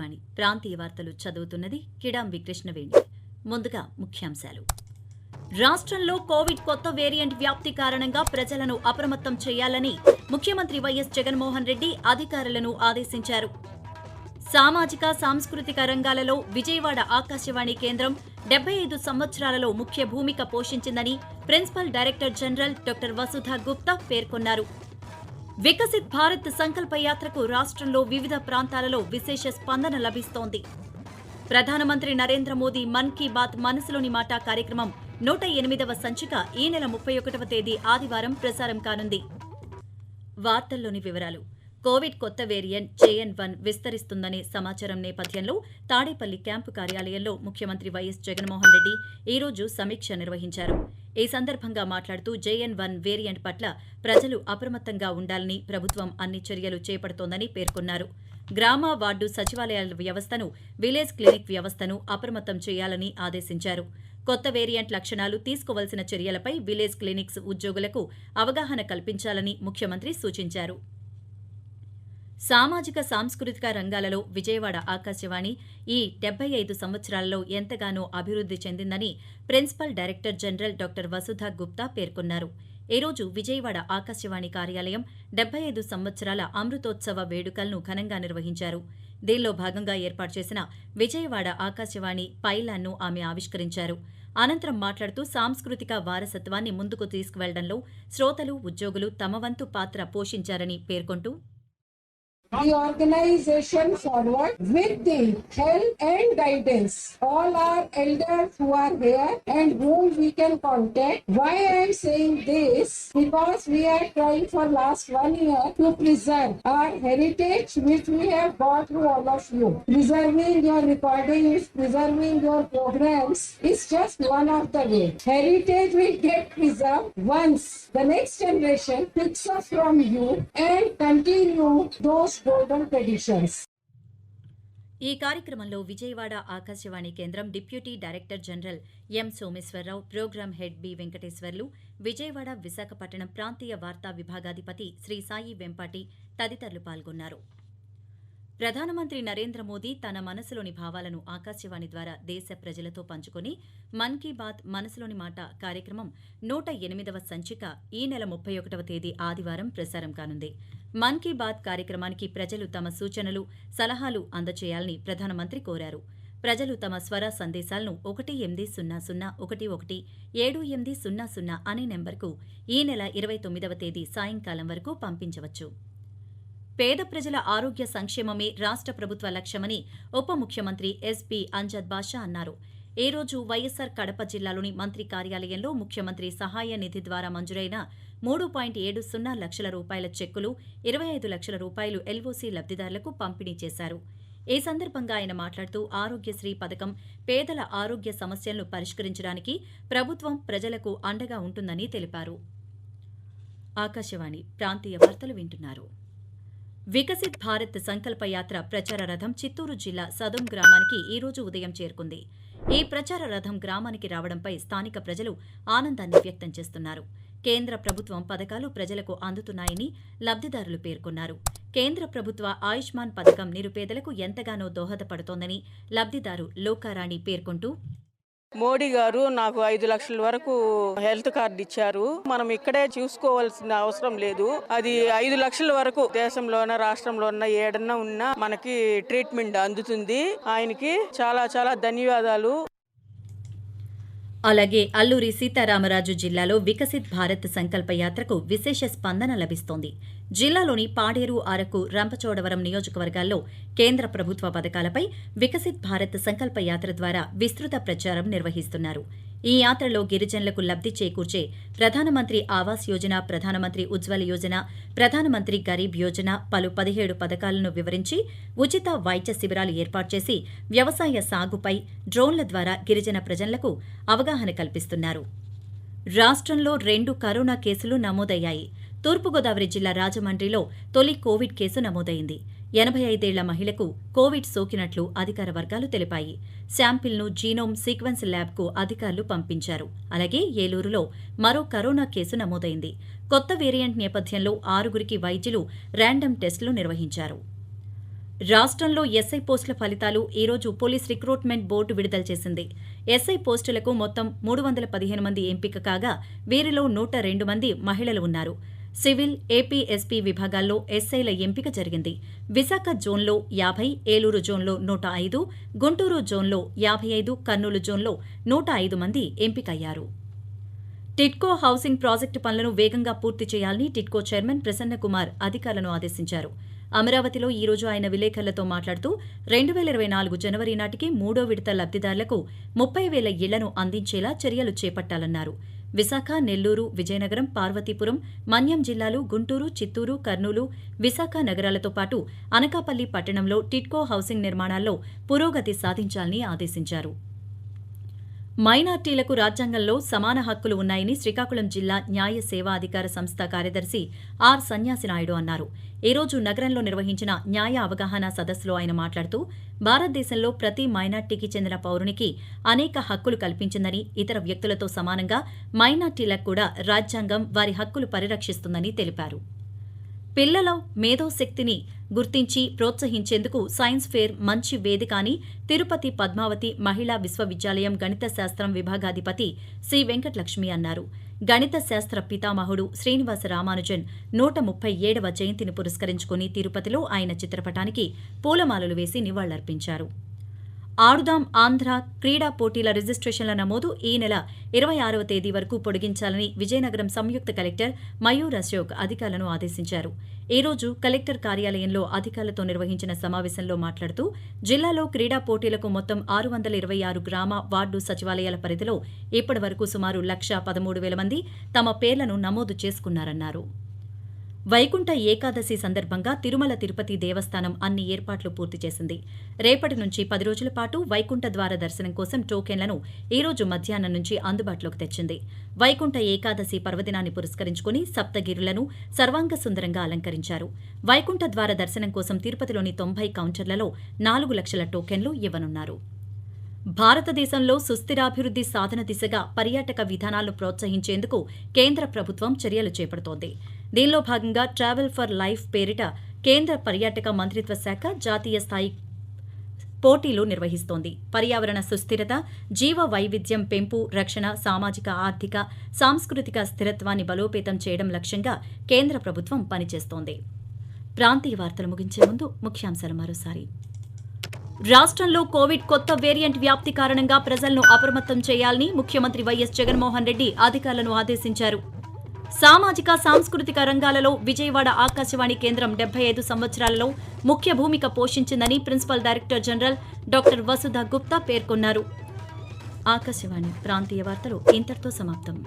ఆకాశవాణి ప్రాంతీయ వార్తలు చదువుతున్నది కిడాంబి కృష్ణవేణి. ముందుగా ముఖ్యాంశాలు. రాష్ట్రంలో కోవిడ్ కొత్త వేరియంట్ వ్యాప్తి కారణంగా ప్రజలను అప్రమత్తం చేయాలని ముఖ్యమంత్రి వైఎస్ జగన్మోహన్ రెడ్డి అధికారులను ఆదేశించారు. సామాజిక సాంస్కృతిక రంగాలలో విజయవాడ ఆకాశవాణి కేంద్రం 75 సంవత్సరాలలో ముఖ్య భూమిక పోషించిందని ప్రిన్సిపల్ డైరెక్టర్ జనరల్ డాక్టర్ వసుధ గుప్తా పేర్కొన్నారు. వికసిత్ భారత్ సంకల్ప యాత్రకు రాష్ట్రంలో వివిధ ప్రాంతాలలో విశేష స్పందన లభిస్తోంది. ప్రధానమంత్రి నరేంద్ర మోదీ మన్ కీ బాత్ మనసులోని మాట కార్యక్రమం 108వ సంచిక ఈ నెల 31వ తేదీ ఆదివారం ప్రసారం కానుంది. వార్తల్లోని వివరాలు. కోవిడ్ కొత్త వేరియంట్ JN.1 విస్తరిస్తుందనే సమాచారం నేపథ్యంలో తాడేపల్లి క్యాంపు కార్యాలయంలో ముఖ్యమంత్రి వైఎస్ జగన్మోహన్ రెడ్డి ఈరోజు సమీక్ష నిర్వహించారు. ఈ సందర్భంగా మాట్లాడుతూ JN.1 వేరియంట్ పట్ల ప్రజలు అప్రమత్తంగా ఉండాలని ప్రభుత్వం అన్ని చర్యలు చేపడుతోందని పేర్కొన్నారు. గ్రామ వార్డు సచివాలయాల వ్యవస్థను, విలేజ్ క్లినిక్ వ్యవస్థను అప్రమత్తం చేయాలని ఆదేశించారు. కొత్త వేరియంట్ లక్షణాలు, తీసుకోవాల్సిన చర్యలపై విలేజ్ క్లినిక్స్ ఉద్యోగులకు అవగాహన కల్పించాలని ముఖ్యమంత్రి సూచించారు. సామాజిక సాంస్కృతిక రంగాలలో విజయవాడ ఆకాశవాణి ఈ 75 సంవత్సరాలలో ఎంతగానో అభివృద్ధి చెందిందని ప్రిన్సిపల్ డైరెక్టర్ జనరల్ డాక్టర్ వసుధ గుప్తా పేర్కొన్నారు. ఈ రోజు విజయవాడ ఆకాశవాణి కార్యాలయం 75 సంవత్సరాల అమృతోత్సవ వేడుకలను ఘనంగా నిర్వహించారు. దీనిలో భాగంగా ఏర్పాటు చేసిన విజయవాడ ఆకాశవాణి పైలాన్ను ఆమె ఆవిష్కరించారు. అనంతరం మాట్లాడుతూ సాంస్కృతిక వారసత్వాన్ని ముందుకు తీసుకువెళ్లడంలో శ్రోతలు, ఉద్యోగులు తమ వంతు పాత్ర పోషించారని పేర్కొంటూ, the organization forward with the help and guidance all our elders who are here and whom we can contact. Why I am saying this? Because we are trying for last 1 year to preserve our heritage which we have got through all of you. Preserving your recordings, preserving your programs is just one of the way. Heritage will get preserved once the next generation picks up from you and continue those golden traditions. ఈ కార్యక్రమంలో విజయవాడ ఆకాశవాణి కేంద్రం deputy director general M Someswararao, programme head B Venkateswarlu, Vijayawada Visakhapatnam ప్రాంతీయ వార్తా విభాగాధిపతి శ్రీ సాయి వెంపాటి తదితరులు పాల్గొన్నారు. ప్రధానమంత్రి నరేంద్ర మోదీ తన మనసులోని భావాలను ఆకాశవాణి ద్వారా దేశ ప్రజలతో పంచుకుని మన్ కీ బాత్ మనసులోని మాట కార్యక్రమం 108వ సంచిక ఈ నెల 31వ తేదీ ఆదివారం ప్రసారం కానుంది. మన్ కీ బాత్ కార్యక్రమానికి ప్రజలు తమ సూచనలు, సలహాలు అందజేయాలని ప్రధానమంత్రి కోరారు. ప్రజలు తమ స్వర సందేశాలను 1800117800 అనే నెంబర్కు ఈ నెల 29వ తేదీ సాయంకాలం వరకు పంపించవచ్చు. పేద ప్రజల ఆరోగ్య సంక్షేమమే రాష్ట్ర ప్రభుత్వ లక్ష్యమని ఉప ముఖ్యమంత్రి ఎస్పీ అంజద్ బాషా అన్నారు. ఈ రోజు వైఎస్సార్ కడప జిల్లాలోని మంత్రి కార్యాలయంలో ముఖ్యమంత్రి సహాయ నిధి ద్వారా మంజూరైన 3.70 లక్షల రూపాయల చెక్కులు, 25 లక్షల రూపాయలు LOC లబ్దిదారులకు పంపిణీ చేశారు. ఈ సందర్భంగా ఆయన మాట్లాడుతూ ఆరోగ్యశ్రీ పథకం పేదల ఆరోగ్య సమస్యలను పరిష్కరించడానికి ప్రభుత్వం ప్రజలకు అండగా ఉంటుందని తెలిపారు. ఆకాశవాణి ప్రాంతీయ వార్తలు వింటున్నారు. వికసిత్ భారత్ సంకల్ప యాత్ర ప్రచార రథం చిత్తూరు జిల్లా సదోం గ్రామానికి ఈ రోజు ఉదయం చేరుకుంది. ఈ ప్రచార రథం గ్రామానికి రావడంపై స్థానిక ప్రజలు ఆనందాన్ని వ్యక్తం చేస్తున్నారు. కేంద్ర ప్రభుత్వం పథకాలు ప్రజలకు అందుతున్నాయని లబ్దిదారులు పేర్కొన్నారు. కేంద్ర ప్రభుత్వ ఆయుష్మాన్ పథకం నిరుపేదలకు ఎంతగానో దోహదపడుతోందని లబ్దిదారు లోకారాణి పేర్కొంటూ, మోడీ గారు నాకు 5 లక్షల వరకు హెల్త్ కార్డు ఇచ్చారు. మనం ఇక్కడే చూసుకోవాల్సిన అవసరం లేదు. అది 5 లక్షల వరకు దేశంలోన, రాష్ట్రంలోన ఏడన్నా ఉన్నా మనకి ట్రీట్మెంట్ అందుతుంది. ఆయనకి చాలా చాలా ధన్యవాదాలు. అలాగే అల్లూరి సీతారామరాజు జిల్లాలో వికసిత్ భారత్ సంకల్ప యాత్రకు విశేష స్పందన లభిస్తోంది. జిల్లాలోని పాడేరు, అరకు, రంపచోడవరం నియోజకవర్గాల్లో కేంద్ర ప్రభుత్వ పథకాలపై వికసిత్ భారత్ సంకల్ప యాత్ర ద్వారా విస్తృత ప్రచారం నిర్వహిస్తున్నారు. ఈ యాత్రలో గిరిజనులకు లబ్ది చేకూర్చే ప్రధానమంత్రి ఆవాస్ యోజన, ప్రధానమంత్రి ఉజ్వల యోజన, ప్రధానమంత్రి గరీబ్ యోజన పలు 17 పథకాలను వివరించి ఉచిత వైద్య శిబిరాలు ఏర్పాటు చేసి వ్యవసాయ సాగుపై డ్రోన్ల ద్వారా గిరిజన ప్రజలకు అవగాహన కల్పిస్తున్నారు. రాష్ట్రంలో 2 కరోనా కేసులు నమోదయ్యాయి. తూర్పుగోదావరి జిల్లా రాజమండ్రిలో తొలి కోవిడ్ కేసు నమోదైంది. 85 ఏళ్ల మహిళకు కోవిడ్ సోకినట్లు అధికార వర్గాలు తెలిపాయి. శాంపిల్ను జీనోమ్ సీక్వెన్స్ ల్యాబ్కు అధికారులు పంపించారు. అలాగే ఏలూరులో మరో కరోనా కేసు నమోదైంది. కొత్త వేరియంట్ నేపథ్యంలో 6గురికి వైద్యులు ర్యాండమ్ టెస్టులు నిర్వహించారు. రాష్ట్రంలో ఎస్ఐ పోస్టుల ఫలితాలు ఈ రోజు పోలీస్ రిక్రూట్మెంట్ బోర్డు విడుదల చేసింది. ఎస్ఐ పోస్టులకు మొత్తం 315 మంది ఎంపిక కాగా వీరిలో 102 మంది మహిళలు ఉన్నారు. సివిల్, ఏపీఎస్పీ విభాగాల్లో ఎస్ఐల ఎంపిక జరిగింది. విశాఖ జోన్లో 50, ఏలూరు జోన్లో 105, గుంటూరు జోన్లో 55, కర్నూలు జోన్లో 105 మంది ఎంపికయ్యారు. టిడ్కో హౌసింగ్ ప్రాజెక్టు పనులను వేగంగా పూర్తి చేయాలని టిడ్కో చైర్మన్ ప్రసన్నకుమార్ అధికారులను ఆదేశించారు. అమరావతిలో ఈ రోజు ఆయన విలేకరులతో మాట్లాడుతూ 2024 జనవరి నాటికి 3వ విడత లబ్దిదారులకు 30,000 ఇళ్లను అందించేలా చర్యలు చేపట్టాలన్నారు. విశాఖ, నెల్లూరు, విజయనగరం, పార్వతీపురం, మన్యం జిల్లాలు, గుంటూరు, చిత్తూరు, కర్నూలు, విశాఖ నగరాలతో పాటు అనకాపల్లి పట్టణంలో టిడ్కో హౌసింగ్ నిర్మాణాల్లో పురోగతి సాధించాలని ఆదేశించారు. మైనార్టీలకు రాజ్యాంగంలో సమాన హక్కులు ఉన్నాయని శ్రీకాకుళం జిల్లా న్యాయ సేవా అధికార సంస్థ కార్యదర్శి ఆర్ సన్యాసినాయుడు అన్నారు. ఈ రోజు నగరంలో నిర్వహించిన న్యాయ అవగాహన సదస్సులో ఆయన మాట్లాడుతూ భారతదేశంలో ప్రతి మైనార్టీకి చెందిన పౌరునికి అనేక హక్కులు కల్పించిందని, ఇతర వ్యక్తులతో సమానంగా మైనార్టీలకు కూడా రాజ్యాంగం వారి హక్కులు పరిరక్షిస్తుందని తెలిపారు. పిల్లల మేధోశక్తిని గుర్తించి ప్రోత్సహించేందుకు సైన్స్ ఫేర్ మంచి వేదిక అని తిరుపతి పద్మావతి మహిళా విశ్వవిద్యాలయం గణిత శాస్త్రం విభాగాధిపతి సి వెంకటలక్ష్మి అన్నారు. గణిత శాస్త్ర పితామహుడు శ్రీనివాస రామానుజన్ 137వ జయంతిని పురస్కరించుకుని తిరుపతిలో ఆయన చిత్రపటానికి పూలమాలలు వేసి నివాళులర్పించారు. ఆడుదాం ఆంధ్ర క్రీడా పోటీల రిజిస్ట్రేషన్ల నమోదు ఈ నెల 26వ తేదీ వరకు పొడిగించాలని విజయనగరం సంయుక్త కలెక్టర్ మయూర్ అశోక్ అధికారులను ఆదేశించారు. ఈ రోజు కలెక్టర్ కార్యాలయంలో అధికారులతో నిర్వహించిన సమావేశంలో మాట్లాడుతూ జిల్లాలో క్రీడా పోటీలకు మొత్తం 626 గ్రామ, వార్డు సచివాలయాల పరిధిలో ఇప్పటి వరకు సుమారు 1,13,000 మంది తమ పేర్లను నమోదు చేసుకున్నారన్నారు. వైకుంఠ ఏకాదశి సందర్భంగా తిరుమల తిరుపతి దేవస్థానం అన్ని ఏర్పాట్లు పూర్తి చేసింది. రేపటి నుంచి 10 రోజుల పాటు వైకుంఠ ద్వార దర్శనం కోసం టోకెన్లను ఈ రోజు మధ్యాహ్నం నుంచి అందుబాటులోకి తెచ్చింది. వైకుంఠ ఏకాదశి పర్వదినాన్ని పురస్కరించుకుని సప్తగిరులను సర్వాంగ సుందరంగా అలంకరించారు. వైకుంఠ ద్వార దర్శనం కోసం తిరుపతిలోని 90 కౌంటర్లలో 4 లక్షల టోకెన్లు ఇవ్వనున్నారు. భారతదేశంలో సుస్థిరాభివృద్ది సాధన దిశగా పర్యాటక విధానాలను ప్రోత్సహించేందుకు కేంద్ర ప్రభుత్వం చర్యలు చేపడుతోంది. దీనిలో భాగంగా ట్రావెల్ ఫర్ లైఫ్ పేరిట కేంద్ర పర్యాటక మంత్రిత్వ శాఖ జాతీయ స్థాయి పోటీలు నిర్వహిస్తోంది. పర్యావరణ సుస్థిరత, జీవ వైవిధ్యం పెంపు, రక్షణ, సామాజిక, ఆర్థిక, సాంస్కృతిక స్థిరత్వాన్ని బలోపేతం చేయడం లక్ష్యంగా కేంద్ర ప్రభుత్వం పనిచేస్తోంది. ప్రాంతీయ వార్తలు ముగించే ముందు ముఖ్యాంశాలు మరోసారి. రాష్ట్రంలో కోవిడ్ కొత్త వేరియంట్ వ్యాప్తి కారణంగా ప్రజలను అప్రమత్తం చేయాలని ముఖ్యమంత్రి వైఎస్ జగన్మోహన్ రెడ్డి అధికారులను ఆదేశించారు. సామాజిక, సాంస్కృతిక రంగాలలో విజయవాడ ఆకాశవాణి కేంద్రం 75 సంవత్సరాలలో ముఖ్య భూమిక పోషించిందని ప్రిన్సిపల్ డైరెక్టర్ జనరల్ డాక్టర్ వసుధ గుప్తా పేర్కొన్నారు. ఆకాశవాణి ప్రాంతీయ వార్తలు ఇంతటితో సమాప్తం.